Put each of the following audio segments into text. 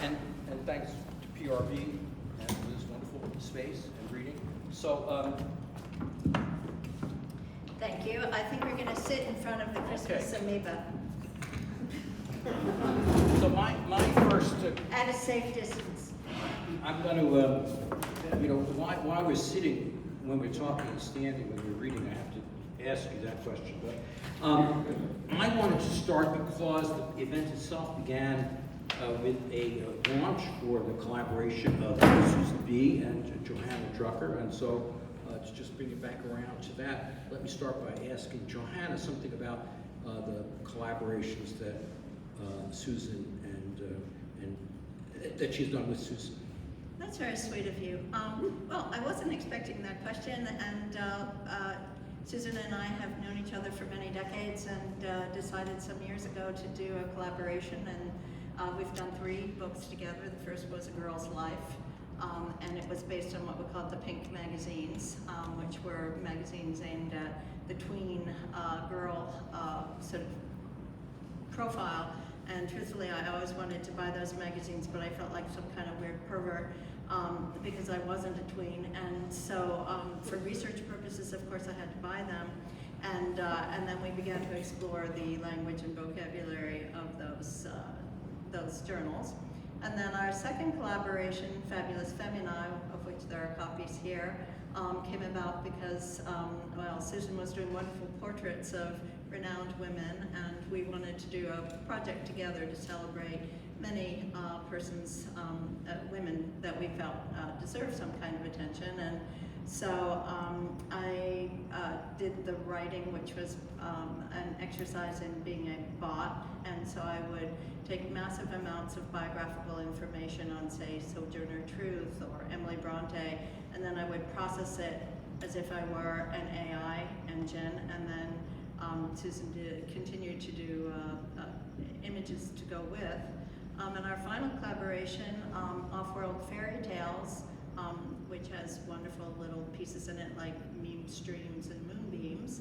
And thanks to PRV and this wonderful space and reading. So, Thank you. I think we're going to sit in front of the Christmas amoeba so my first. at a safe distance. I'm going to, while we're sitting, when we're talking and standing, when we're reading, I have to ask you that question. But I wanted to start because the event itself began with a launch for the collaboration of Susan B. and Johanna Drucker, and so to just bring it back around to that, let me start by asking Johanna something about the collaborations that Susan and that she's done with Susan. That's very sweet of you. Well, I wasn't expecting that question, and Susan and I have known each other for many decades and decided some years ago to do a collaboration, and we've done 3 books together. The first was A Girl's Life, and it was based on what we called the Pink magazines, which were magazines aimed at the tween girl sort of profile. And truthfully, I always wanted to buy those magazines, but I felt like some kind of weird pervert because I wasn't a tween. And so for research purposes, of course, I had to buy them. And then we began to explore the language and vocabulary of those journals. And then our second collaboration, Fabulous Feminae, of which there are copies here, came about because, well, Susan was doing wonderful portraits of renowned women, and we wanted to do a project together to celebrate many women that we felt deserved some kind of attention. And so I did the writing, which was an exercise in being a bot, and so I would take massive amounts of biographical information on, say, Sojourner Truth or Emily Bronte, and then I would process it as if I were an AI engine, and then Susan continued to do images to go with. And our final collaboration, Off-World Fairy Tales, which has wonderful little pieces in it like meme streams and moonbeams,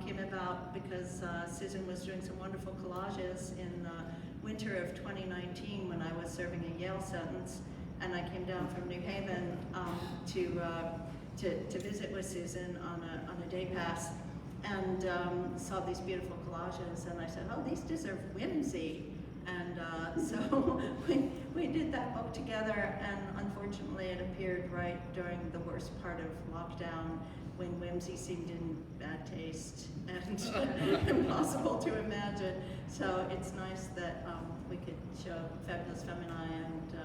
came about because Susan was doing some wonderful collages in winter of 2019 when I was serving a Yale sentence, and I came down from New Haven to visit with Susan on a day pass, and saw these beautiful collages, and I said, oh, these deserve whimsy. And so we did that book together, and unfortunately it appeared right during the worst part of lockdown, when whimsy seemed in bad taste and impossible to imagine. So it's nice that we could show Fabulous Feminae and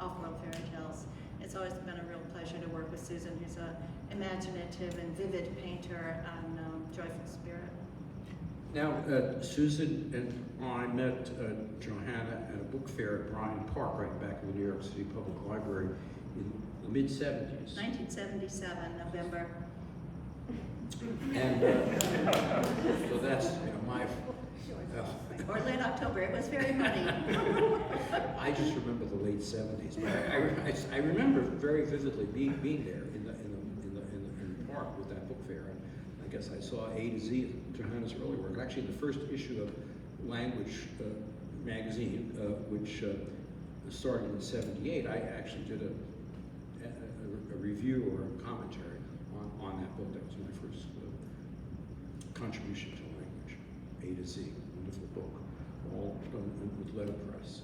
Off-World Fairy Tales. It's always been a real pleasure to work with Susan, who's an imaginative and vivid painter and joyful spirit. Now, Susan and I met Johanna at a book fair at Bryant Park, right back in the New York City Public Library in the mid-'70s. 1977, November. And so that's my... or late October, it was very muddy. I just remember the late '70s, but I remember very vividly being there in the park with that book fair. And I guess I saw A to Z of Johanna's early work. Actually, the first issue of Language magazine, which started in '78, I actually did a review or a commentary on that book. That was my first contribution to language. A to Z, wonderful book, all done with letterpress.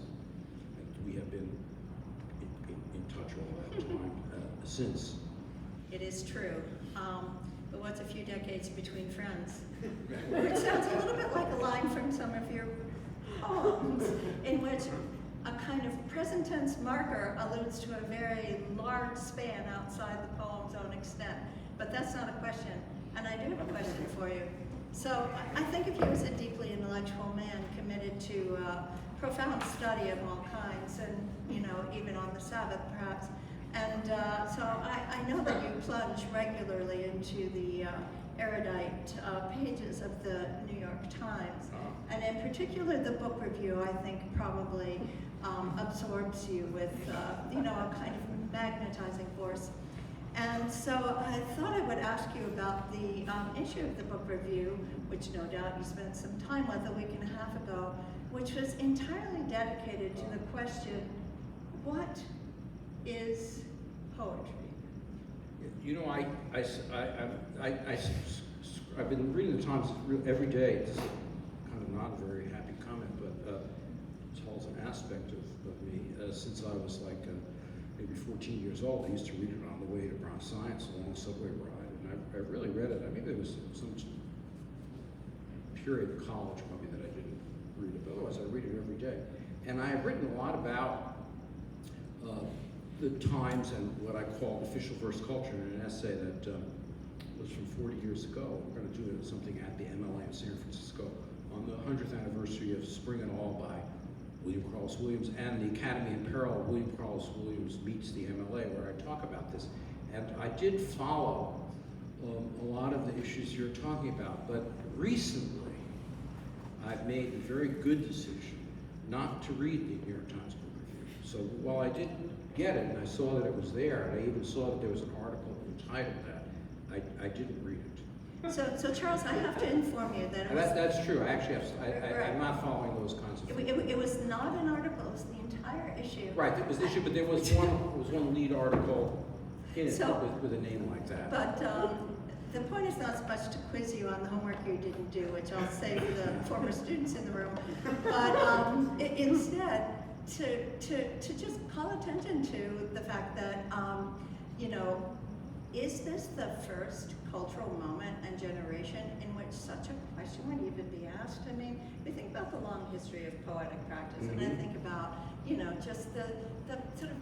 And we have been in touch all that time since. It is true. But what's a few decades between friends? It sounds a little bit like a line from some of your poems, in which a kind of present tense marker alludes to a very large span outside the poem's own extent. But that's not a question, and I do have a question for you. So I think of you as a deeply intellectual man committed to profound study of all kinds, and even on the Sabbath perhaps. And so I know that you plunge regularly into the erudite pages of the New York Times. And in particular, the book review, I think, probably absorbs you with, a kind of magnetizing force. And so I thought I would ask you about the issue of the book review, which no doubt you spent some time with a week and a half ago, which was entirely dedicated to the question, what is poetry? You know, I've been reading the Times every day. It's kind of not a very happy comment, but it tells an aspect of me. Since I was like maybe 14 years old, I used to read it on the way to Bronx Science along the subway ride, and I really read it. I mean, there was some period of college probably that I didn't read it, but otherwise I read it every day. And I have written a lot about the Times and what I call official verse culture in an essay that was from 40 years ago. We're going to do something at the MLA in San Francisco on the 100th anniversary of Spring and All by William Carlos Williams, and the Academy in Peril, William Carlos Williams meets the MLA, where I talk about this. And I did follow a lot of the issues you're talking about, but recently I've made a very good decision not to read the New York Times Book Review. So while I did get it, and I saw that it was there, and I even saw that there was an article entitled that, I didn't read it. So Charles, I have to inform you that it was, That's true. I actually have, I'm not following those kinds of things. it was not an article, it was the entire issue. Right, it was the issue, but there was one lead article in it So- with a name like that. But the point is not so much to quiz you on the homework you didn't do, which I'll save for the former students in the room, but instead to just call attention to the fact that, you know, is this the first cultural moment and generation in which such a question would even be asked? I mean, we think about the long history of poetic practice, and I think about, you know, just the sort of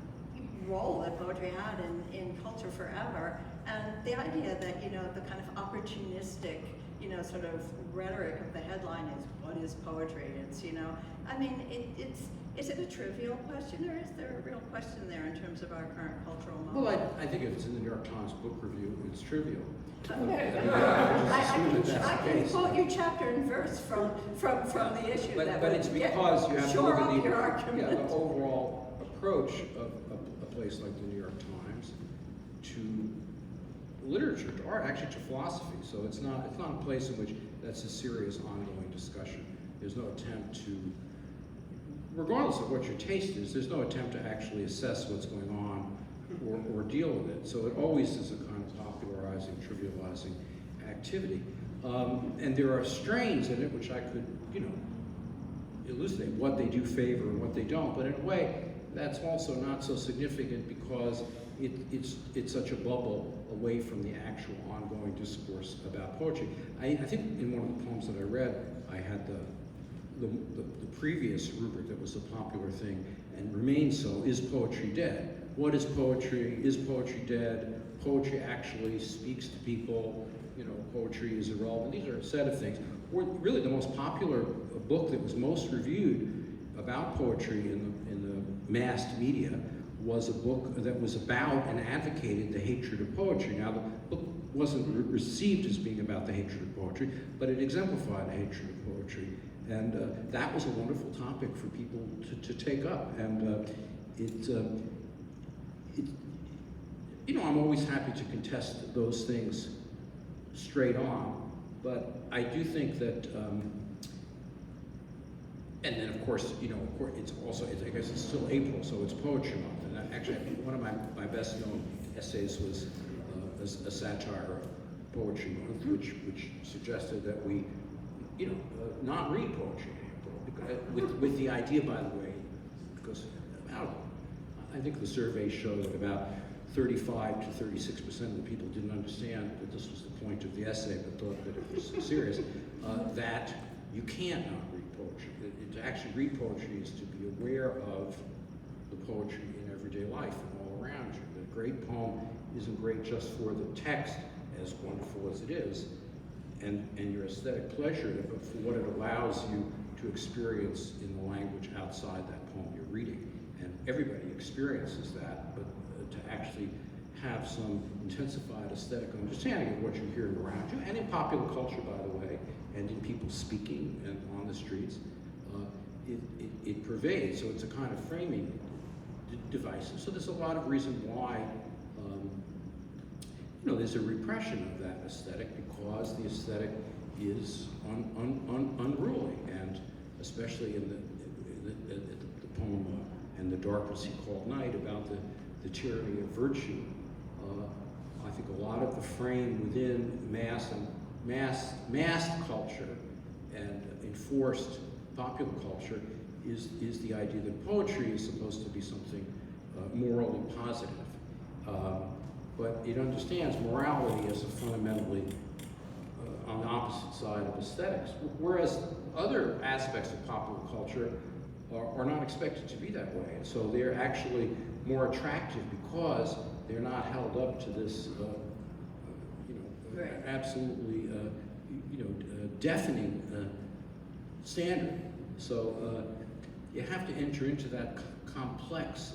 role that poetry had in culture forever, and the idea that, you know, the kind of opportunistic, you know, sort of rhetoric of the headline is, what is poetry? It's, you know, I mean, is it a trivial question, or is there a real question there in terms of our current cultural moment? Well, I think if it's in the New York Times Book Review, it's trivial. Okay. I I can quote you chapter and verse from the issue. But would it's because you have to look shore at up your argument. the overall approach of a place like the New York Times to literature, to art, actually to philosophy. So it's not a place in which that's a serious ongoing discussion. There's no attempt to, regardless of what your taste is, there's no attempt to actually assess what's going on or deal with it. So it always is a kind of popularizing, trivializing activity. And there are strains in it which I could, you know, elucidate what they do favor and what they don't. But in a way, that's also not so significant because it's such a bubble away from the actual ongoing discourse about poetry. I think in one of the poems that I read, I had the previous rubric that was a popular thing and remains so: is poetry dead? What is poetry? Is poetry dead? Poetry actually speaks to people. You know, poetry is irrelevant. These are a set of things. Or really, the most popular book that was most reviewed about poetry in the massed media was a book that was about and advocated the hatred of poetry. Now, the book wasn't received as being about the hatred of poetry, but it exemplified the hatred of poetry. And that was a wonderful topic for people to take up. And you know, I'm always happy to contest those things straight on, but I do think that, and then of course, you know, it's also, I guess it's still April, so it's Poetry Month. And actually, one of my best known essays was a satire of Poetry Month, which suggested that we, you know, not read poetry in April, with the idea, by the way, because I think the surveys show that about 35 to 36% of the people didn't understand that this was the point of the essay, but thought that it was serious, that you can't not read poetry. To actually read poetry is to be aware of the poetry in everyday life and all around you. The great poem isn't great just for the text, as wonderful as it is, and your aesthetic pleasure, but for what it allows you to experience in the language outside that poem you're reading. And everybody experiences that, but to actually have some intensified aesthetic understanding of what you're hearing around you, and in popular culture, by the way, and in people speaking and on the streets, it pervades. So it's a kind of framing device. So there's a lot of reason why, you know, there's a repression of that aesthetic, because the aesthetic is unruly, and especially in the the poem And the Darkness He Called Night about the tyranny of virtue. I think a lot of the frame within mass culture and enforced popular culture is the idea that poetry is supposed to be something morally positive. But it understands morality as a fundamentally on the opposite side of aesthetics, whereas other aspects of popular culture are not expected to be that way. And so they're actually more attractive because they're not held up to this, Right. absolutely, deafening standard. So you have to enter into that complex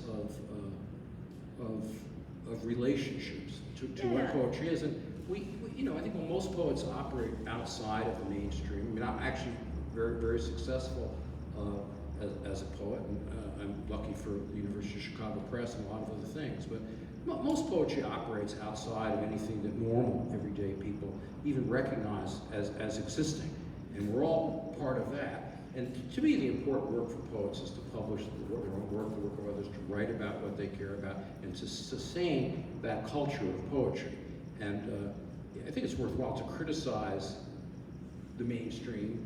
of relationships to what poetry is. And I think most poets operate outside of the mainstream. I mean, I'm actually very, very successful as a poet, and I'm lucky for the University of Chicago Press and a lot of other things. But most poetry operates outside of anything that normal, everyday people even recognize as existing. And we're all part of that. And to me, the important work for poets is to publish their own work, the work of others, to write about what they care about, and to sustain that culture of poetry. And I think it's worthwhile to criticize the mainstream,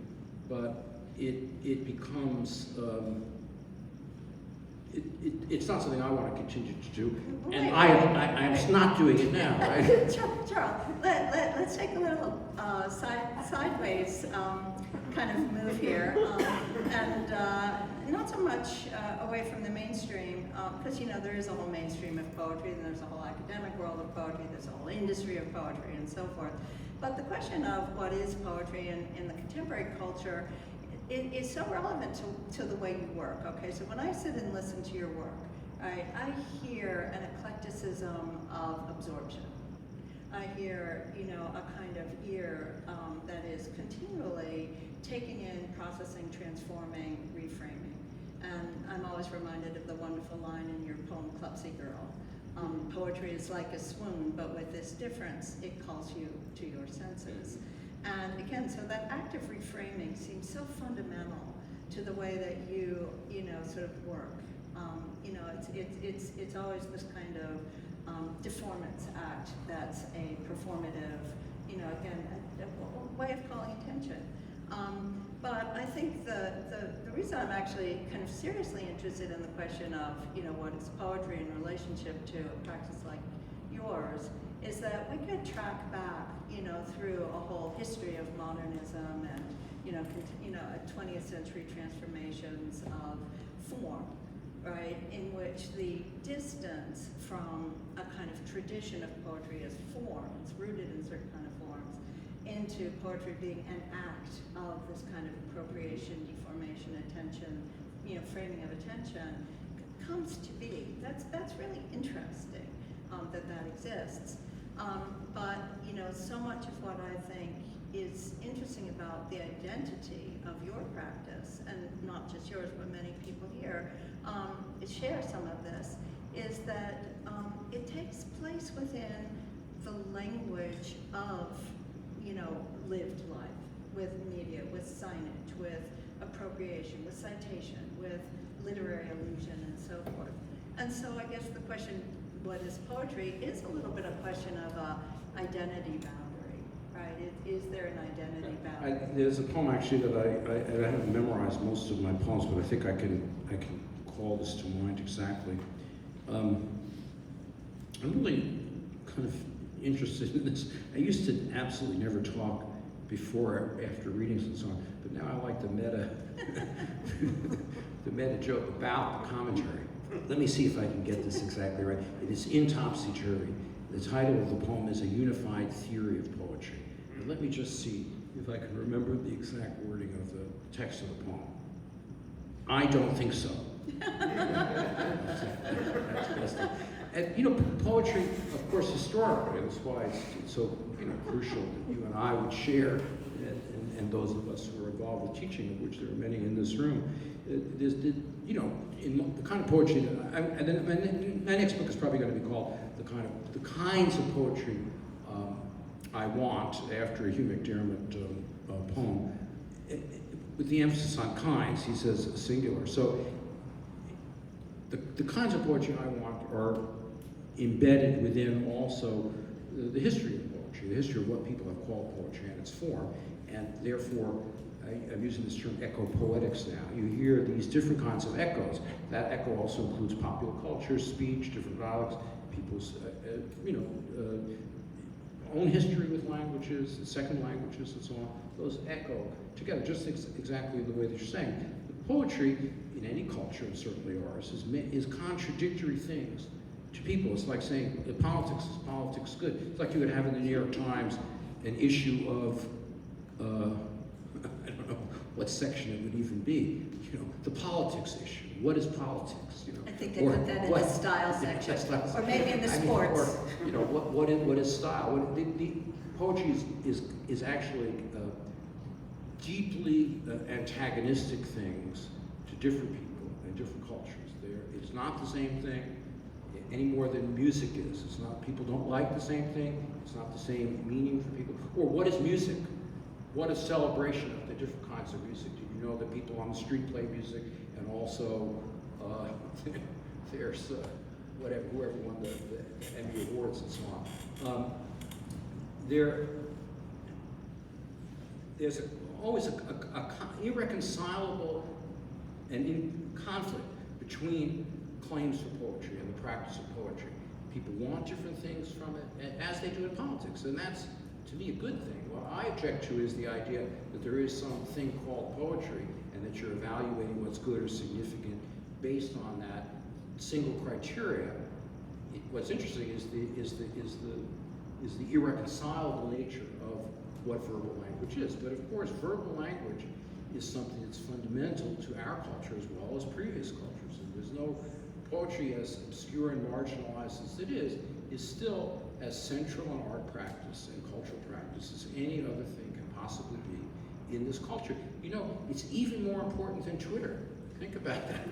but it becomes, it's not something I want to continue to do, and I'm not doing it now, right? Charles, let's take a little sideways kind of move here, and not so much away from the mainstream, because there is a whole mainstream of poetry, and there's a whole academic world of poetry, there's a whole industry of poetry, and so forth. But the question of what is poetry in the contemporary culture is so relevant to the way you work. Okay, so when I sit and listen to your work, right, I hear an eclecticism of absorption. I hear, a kind of ear that is continually taking in, processing, transforming, reframing. And I'm always reminded of the wonderful line in your poem, Clumsy Girl. Poetry is like a swoon, but with this difference, it calls you to your senses. And again, so that active reframing seems so fundamental to the way that you, sort of work. It's always this kind of performance act that's a performative, again, a way of calling attention. But I think the reason I'm actually kind of seriously interested in the question of, what is poetry in relationship to a practice like yours is that we could track back, through a whole history of modernism and, 20th century transformations of form, right, in which the distance from a kind of tradition of poetry as form, it's rooted in certain kind of forms, into poetry being an act of this kind of appropriation, deformation, attention, framing of attention, comes to be. That's really interesting that exists. But so much of what I think is interesting about the identity of your practice, and not just yours, but many people here share some of this, is that it takes place within the language of lived life, with media, with signage, with appropriation, with citation, with literary allusion, and so forth. And so I guess the question, what is poetry, is a little bit a question of identity boundary, right? Is there an identity boundary? There's a poem actually that I haven't memorized most of my poems, but I think I can call this to mind exactly. I'm really kind of interested in this. I used to absolutely never talk before or after readings and so on, but now I like the meta joke about the commentary. Let me see if I can get this exactly right. It is in Topsy-Turvy. The title of the poem is A Unified Theory of Poetry. And let me just see if I can remember the exact wording of the text of the poem. I don't think so. And poetry, of course, historically, that's why it's so crucial that you and I would share, and those of us who are involved with teaching, of which there are many in this room. In the kind of poetry that my next book is probably going to be called the kinds of poetry I want, after a Hugh McDermott poem. with the emphasis on kinds, he says singular. So the kinds of poetry I want are embedded within also the history of poetry, the history of what people have called poetry and its form, and therefore I'm using this term echo-poetics now. You hear these different kinds of echoes. That echo also includes popular culture, speech, different dialects, people's own history with languages, second languages, and so on. Those echo together, just exactly the way that you're saying. The poetry in any culture, and certainly ours, is contradictory things to people. It's like saying politics is politics good. It's like you would have in the New York Times an issue of I don't know what section it would even be. The politics issue. What is politics? I think they put that in the style section, or maybe in the sports. What is style? The poetry is actually deeply antagonistic things to different people and different cultures. It's not the same thing any more than music is. It's not. People don't like the same thing. It's not the same meaning for people. Or what is music? What is celebration of the different kinds of music? Do you know that people on the street play music, and also there's whoever won the Emmy Awards and so on. There's always a irreconcilable and in conflict between claims for poetry and the practice of poetry. People want different things from it, as they do in politics, and that's, to me, a good thing. What I object to is the idea that there is something called poetry and that you're evaluating what's good or significant based on that single criteria. What's interesting is the irreconcilable nature of what verbal language is. But of course, verbal language is something that's fundamental to our culture as well as previous cultures. And there's no poetry, as obscure and marginalized as it is still as central an art practice and cultural practice as any other thing can possibly be in this culture. It's even more important than Twitter. Think about that.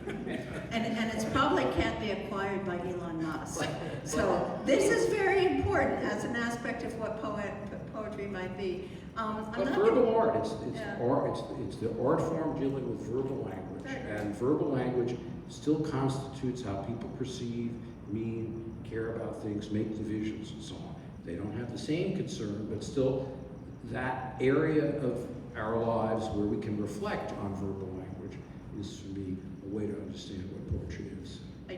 and it's probably can't be acquired by Elon Musk. So this is very important as an aspect of what poetry might be. But verbal art, it's the art form dealing with verbal language, and verbal language still constitutes how people perceive, mean, care about things, make divisions, and so on. They don't have the same concern, but still that area of our lives where we can reflect on verbal language is, for me, a way to understand what poetry is. I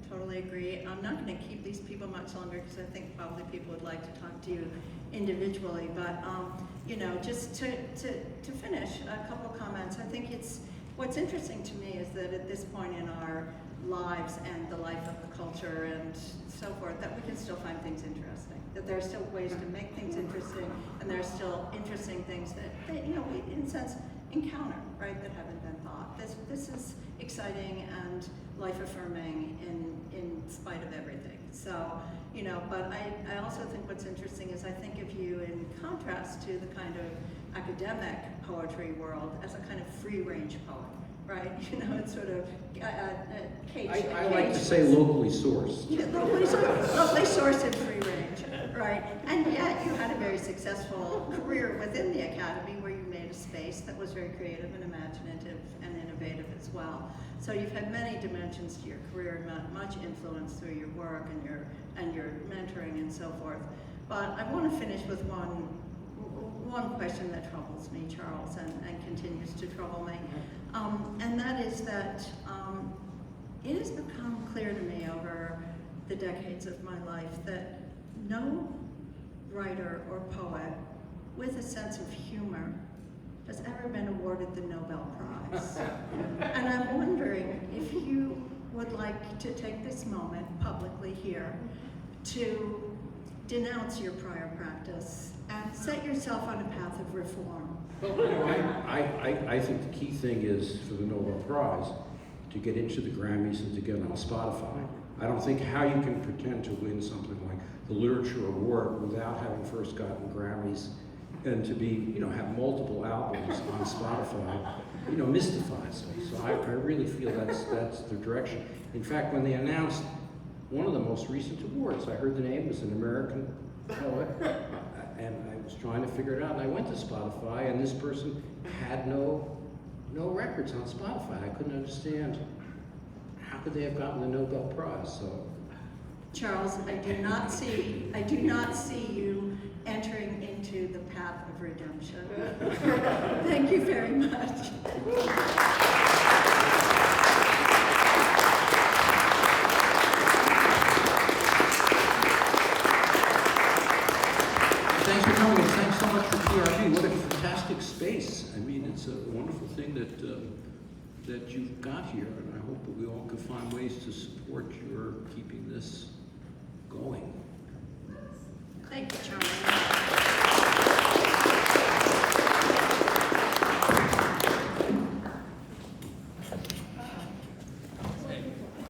totally agree. I'm not going to keep these people much longer because I think probably people would like to talk to you individually. But just to finish, a couple of comments. I think what's interesting to me is that at this point in our lives and the life of the culture and so forth, that we can still find things interesting. That there are still ways to make things interesting, and there are still interesting things that we, in a sense, encounter, right, that haven't been thought. This is exciting and life-affirming in spite of everything. So, but I also think what's interesting is I think of you in contrast to the kind of academic poetry world as a kind of free-range poet, right? It's sort of caged. I like to say locally sourced. Yeah, locally sourced and free-range, right? And yet you had a very successful career within the academy where you made a space that was very creative and imaginative and innovative as well. So you've had many dimensions to your career, much influence through your work and your mentoring and so forth. But I want to finish with one question that troubles me, Charles, and continues to trouble me. And that is that it has become clear to me over the decades of my life that no writer or poet with a sense of humor has ever been awarded the Nobel Prize. And I'm wondering if you would like to take this moment publicly here to denounce your prior practice and set yourself on a path of reform. Well, I think the key thing is for the Nobel Prize to get into the Grammys and to get on Spotify. I don't think how you can pretend to win something like the Literature Award without having first gotten Grammys and to be, have multiple albums on Spotify, mystifies me. So I really feel that's the direction. In fact, when they announced one of the most recent awards, I heard the name was an American poet, and I was trying to figure it out, and I went to Spotify, and this person had no no records on Spotify. I couldn't understand how could they have gotten the Nobel Prize. So, Charles, I do not see you entering into the path of redemption. Thank you very much. thanks for coming, and thanks so much for TRB. What a fantastic space. I mean, it's a wonderful thing that that you've got here, and I hope that we all can find ways to support your keeping this going.